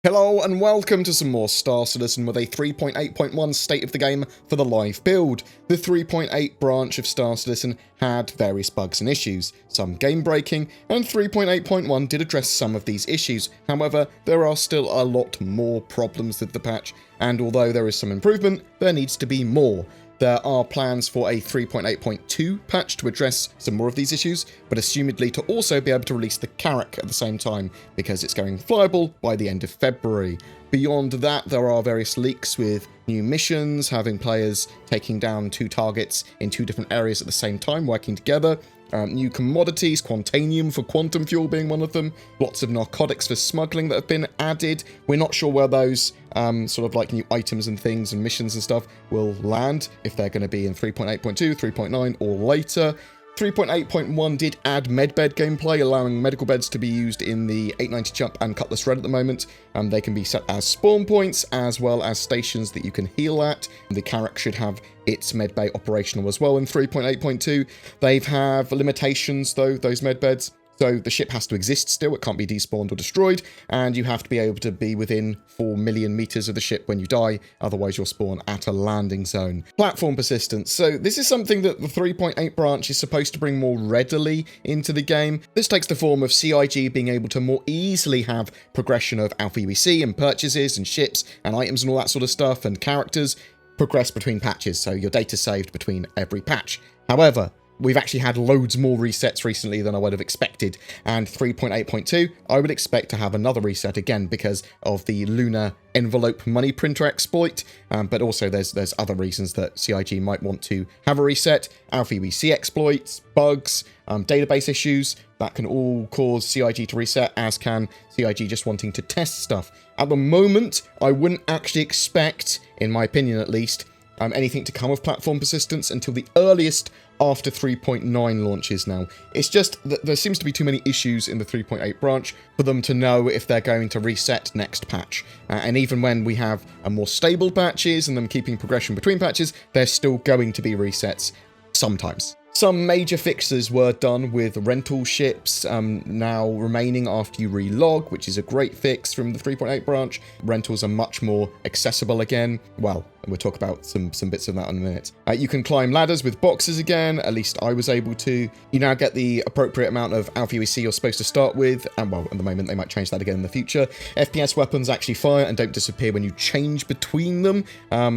Hello and welcome to some more Star Citizen with a 3.8.1 state of the game for the live build. The 3.8 branch of Star Citizen had various bugs and issues, some game breaking, and 3.8.1 did address some of these issues. However, there are still a lot more problems with the patch, and although there is some improvement, there needs to be more. There are plans for a 3.8.2 patch to address some more of these issues, but assumedly to also be able to release the Carrack at the same time, because it's going flyable by the end of February. Beyond that, there are various leaks with new missions, having players taking down two targets in two different areas at the same time, working together. New commodities, Quantanium for quantum fuel being one of them, lots of narcotics for smuggling that have been added. We're not sure where those sort of like new items and things and missions and stuff will land, if they're going to be in 3.8.2, 3.9 or later. 3.8.1 did add medbed gameplay, allowing medical beds to be used in the 890 jump and Cutlass Red at the moment. They can be set as spawn points, as well as stations that you can heal at. The Carrack should have its medbay operational as well in 3.8.2. They have limitations, though, those medbeds. So the ship has to exist still, it can't be despawned or destroyed, and you have to be able to be within 4 million meters of the ship when you die, otherwise you'll spawn at a landing zone. Platform persistence. So this is something that the 3.8 branch is supposed to bring more readily into the game. This takes the form of CIG being able to more easily have progression of Alpha UEC and purchases and ships and items and all that sort of stuff, and characters progress between patches, so your data's saved between every patch. However, we've actually had loads more resets recently than I would have expected, and 3.8.2, I would expect to have another reset again because of the Lunar envelope money printer exploit, but also there's other reasons that CIG might want to have a reset. Alpha UEC exploits, bugs, database issues, that can all cause CIG to reset, as can CIG just wanting to test stuff. At the moment, I wouldn't actually expect, in my opinion at least, anything to come of platform persistence until the earliest after 3.9 launches now. It's just that there seems to be too many issues in the 3.8 branch for them to know if they're going to reset next patch. And even when we have a more stable patches and them keeping progression between patches, there's still going to be resets sometimes. Some major fixes were done with rental ships now remaining after you relog, which is a great fix from the 3.8 branch. Rentals are much more accessible again. Well, we'll talk about some bits of that in a minute. You can climb ladders with boxes again, at least I was able to. You now get the appropriate amount of Alpha UEC you're supposed to start with, and well, at the moment they might change that again in the future. FPS weapons actually fire and don't disappear when you change between them,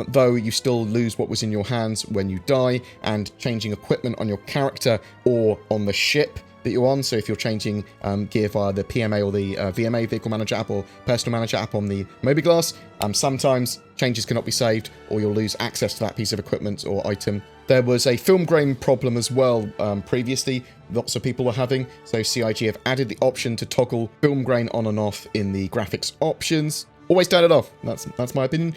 though you still lose what was in your hands when you die, and changing equipment on your character or on the ship that you're on. So if you're changing gear via the PMA or the VMA, Vehicle Manager app, or Personal Manager app on the Mobiglass, sometimes changes cannot be saved, or you'll lose access to that piece of equipment or item. There was a film grain problem as well previously, lots of people were having, so CIG have added the option to toggle film grain on and off in the graphics options. Always turn it off, that's my opinion.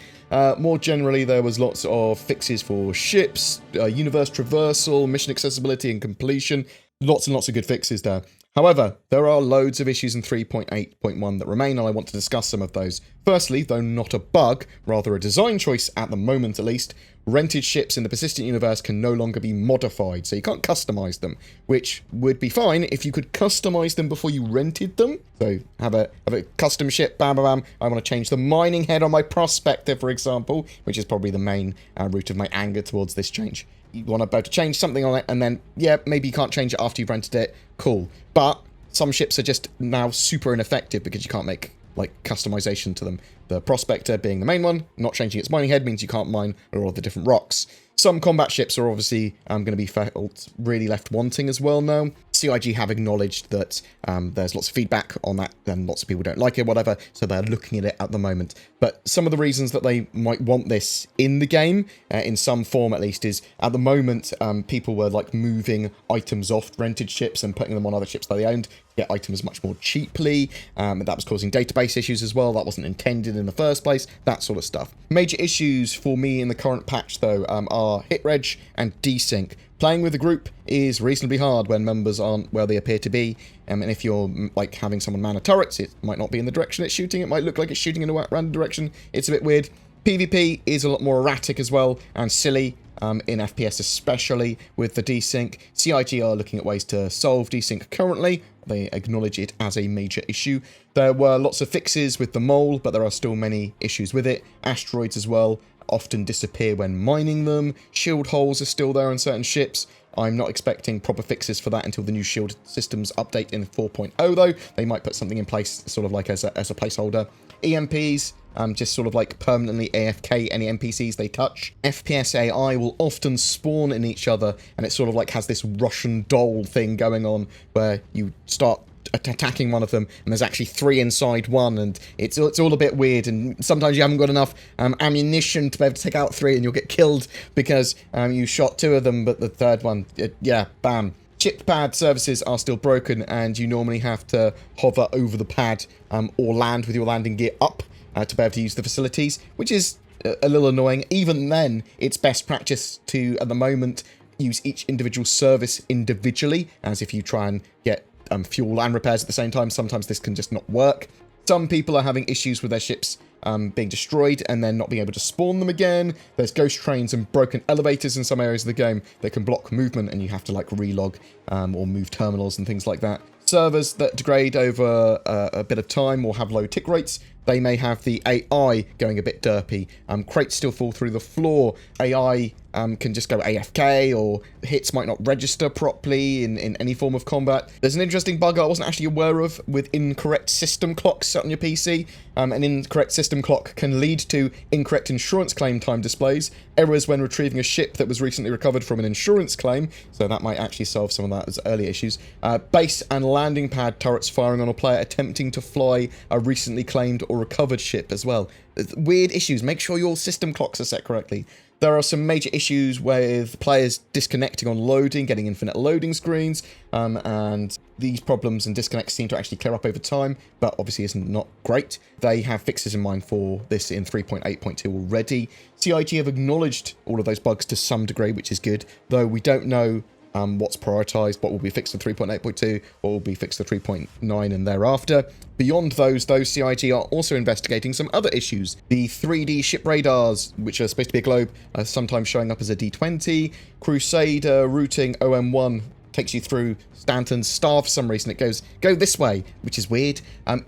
More generally, there was lots of fixes for ships, universe traversal, mission accessibility and completion. Lots and lots of good fixes there. However, there are loads of issues in 3.8.1 that remain, and I want to discuss some of those. Firstly, though not a bug, rather a design choice at the moment at least, rented ships in the Persistent universe can no longer be modified, so you can't customize them, which would be fine if you could customize them before you rented them. So have a custom ship, bam, bam, bam. I want to change the mining head on my Prospector, for example, which is probably the main root of my anger towards this change. You want to be able to change something on it, and then, yeah, maybe you can't change it after you've rented it. Cool. But some ships are just now super ineffective because you can't make, like, customization to them. The Prospector being the main one, not changing its mining head means you can't mine all of the different rocks. Some combat ships are obviously going to be felt really left wanting as well now. CIG have acknowledged that there's lots of feedback on that, and lots of people don't like it, whatever, so they're looking at it at the moment. But some of the reasons that they might want this in the game, in some form at least, is at the moment people were like moving items off rented ships and putting them on other ships that they owned to get items much more cheaply. That was causing database issues as well. That wasn't intended in the first place, that sort of stuff. Major issues for me in the current patch, though, are hit reg and desync. Playing with a group is reasonably hard when members aren't where they appear to be, and if you're like having someone man a turrets, it might not be in the direction it's shooting, it might look like it's shooting in a random direction, it's a bit weird. PvP is a lot more erratic as well, and silly, in FPS especially with the desync. CIG are looking at ways to solve desync currently, they acknowledge it as a major issue. There were lots of fixes with the mole, but there are still many issues with it. Asteroids as well often disappear when mining them. Shield holes are still there on certain ships. I'm not expecting proper fixes for that until the new shield systems update in 4.0 though. They might put something in place sort of like as a placeholder. EMPs, just sort of like permanently AFK any NPCs they touch. FPS AI will often spawn in each other, and it sort of like has this Russian doll thing going on where you start attacking one of them and there's actually 3 inside one, and it's all a bit weird, and sometimes you haven't got enough ammunition to be able to take out 3 and you'll get killed because you shot 2 of them, but the third one, yeah, bam. Ship pad services are still broken, and you normally have to hover over the pad or land with your landing gear up to be able to use the facilities, which is a little annoying. Even then, it's best practice to, at the moment, use each individual service individually, as if you try and get fuel and repairs at the same time, sometimes this can just not work. Some people are having issues with their ships being destroyed and then not being able to spawn them again. There's ghost trains and broken elevators in some areas of the game that can block movement, and you have to like relog or move terminals and things like that. Servers that degrade over a bit of time or have low tick rates, they may have the AI going a bit derpy. Crates still fall through the floor. AI can just go AFK, or hits might not register properly in any form of combat. There's an interesting bug I wasn't actually aware of with incorrect system clocks set on your PC. An incorrect system clock can lead to incorrect insurance claim time displays, errors when retrieving a ship that was recently recovered from an insurance claim, so that might actually solve some of that as early issues. Base and landing pad turrets firing on a player attempting to fly a recently claimed or recovered ship as well. Weird issues. Make sure your system clocks are set correctly. There are some major issues with players disconnecting on loading, getting infinite loading screens, and these problems and disconnects seem to actually clear up over time, but obviously it's not great. They have fixes in mind for this in 3.8.2 already. CIG have acknowledged all of those bugs to some degree, which is good, though we don't know what's prioritized, what will be fixed for 3.8.2, what will be fixed for 3.9 and thereafter. Beyond those, CIG are also investigating some other issues. The 3D ship radars, which are supposed to be a globe, are sometimes showing up as a D20. Crusader routing OM1 takes you through Stanton's star for some reason. It goes, go this way, which is weird.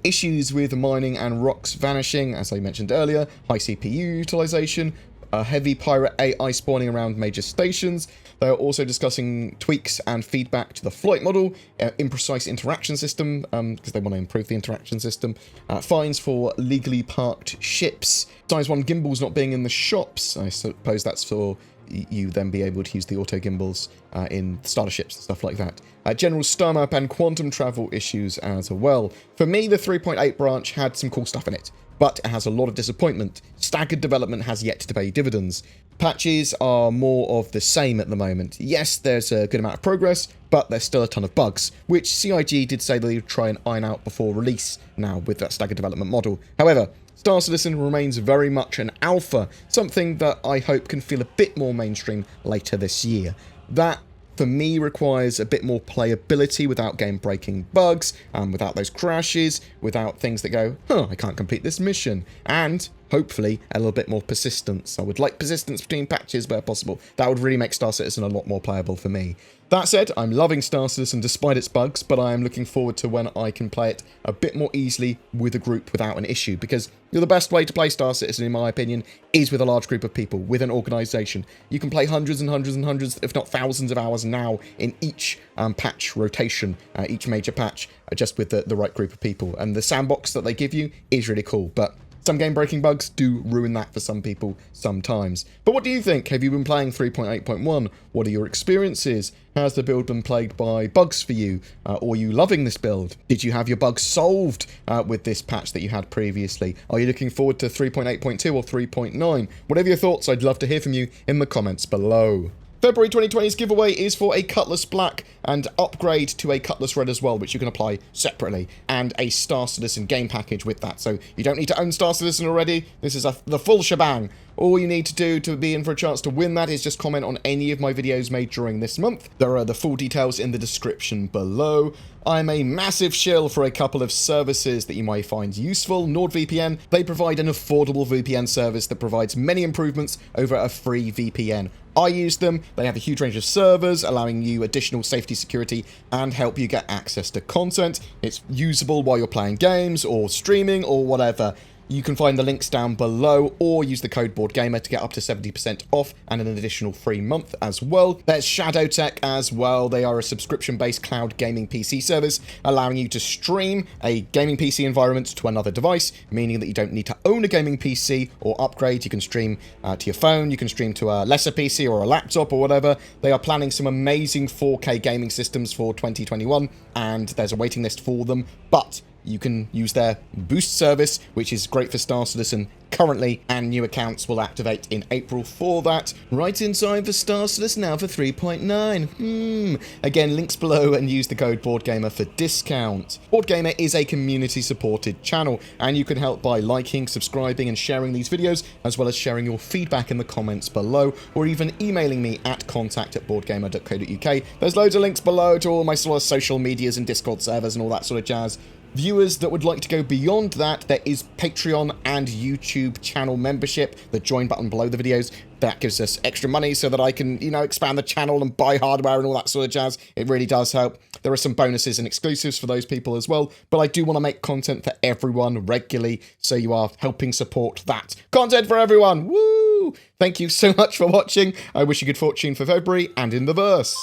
Issues with mining and rocks vanishing, as I mentioned earlier. High CPU utilization. Heavy pirate AI spawning around major stations. They are also discussing tweaks and feedback to the flight model, imprecise interaction system, because they want to improve the interaction system, fines for legally parked ships, size 1 gimbals not being in the shops. I suppose that's for you then be able to use the auto gimbals in starter ships and stuff like that. General star map and quantum travel issues as well. For me, the 3.8 branch had some cool stuff in it, but it has a lot of disappointment. Staggered development has yet to pay dividends. Patches are more of the same at the moment. Yes, there's a good amount of progress, but there's still a ton of bugs, which CIG did say they would try and iron out before release now with that staggered development model. However, Star Citizen remains very much an alpha, something that I hope can feel a bit more mainstream later this year. That, for me, requires a bit more playability without game-breaking bugs, without those crashes, without things that go, I can't complete this mission, and hopefully a little bit more persistence. I would like persistence between patches where possible. That would really make Star Citizen a lot more playable for me. That said, I'm loving Star Citizen despite its bugs, but I am looking forward to when I can play it a bit more easily with a group without an issue, because the best way to play Star Citizen, in my opinion, is with a large group of people, with an organisation. You can play hundreds and hundreds and hundreds, if not thousands of hours now in each patch rotation, each major patch, just with the right group of people. And the sandbox that they give you is really cool, but some game-breaking bugs do ruin that for some people sometimes. But what do you think? Have you been playing 3.8.1? What are your experiences? Has the build been plagued by bugs for you? Or are you loving this build? Did you have your bugs solved with this patch that you had previously? Are you looking forward to 3.8.2 or 3.9? Whatever your thoughts, I'd love to hear from you in the comments below. February 2020's giveaway is for a Cutlass Black and upgrade to a Cutlass Red as well, which you can apply separately, and a Star Citizen game package with that. So you don't need to own Star Citizen already. This is the full shebang. All you need to do to be in for a chance to win that is just comment on any of my videos made during this month. There are the full details in the description below. I'm a massive shill for a couple of services that you might find useful. NordVPN, they provide an affordable VPN service that provides many improvements over a free VPN. I use them. They have a huge range of servers, allowing you additional safety, security, and help you get access to content. It's usable while you're playing games or streaming or whatever. You can find the links down below or use the code BoredGamer to get up to 70% off and an additional free month as well. There's ShadowTech as well. They are a subscription-based cloud gaming PC service, allowing you to stream a gaming PC environment to another device, meaning that you don't need to own a gaming PC or upgrade. You can stream to your phone, you can stream to a lesser PC or a laptop or whatever. They are planning some amazing 4K gaming systems for 2021, and there's a waiting list for them, but you can use their boost service, which is great for Star Citizen currently, and new accounts will activate in April for that. Right in time for Star Citizen now for 3.9. Again, links below and use the code BoredGamer for discount. BoredGamer is a community-supported channel, and you can help by liking, subscribing, and sharing these videos, as well as sharing your feedback in the comments below, or even emailing me at contact@boredgamer.co.uk. There's loads of links below to all my sort of social medias and Discord servers and all that sort of jazz. Viewers that would like to go beyond that, there is Patreon and YouTube channel membership. The join button below the videos, that gives us extra money so that I can, expand the channel and buy hardware and all that sort of jazz. It really does help. There are some bonuses and exclusives for those people as well, but I do want to make content for everyone regularly, so you are helping support that. Content for everyone! Woo! Thank you so much for watching. I wish you good fortune for February and in the verse.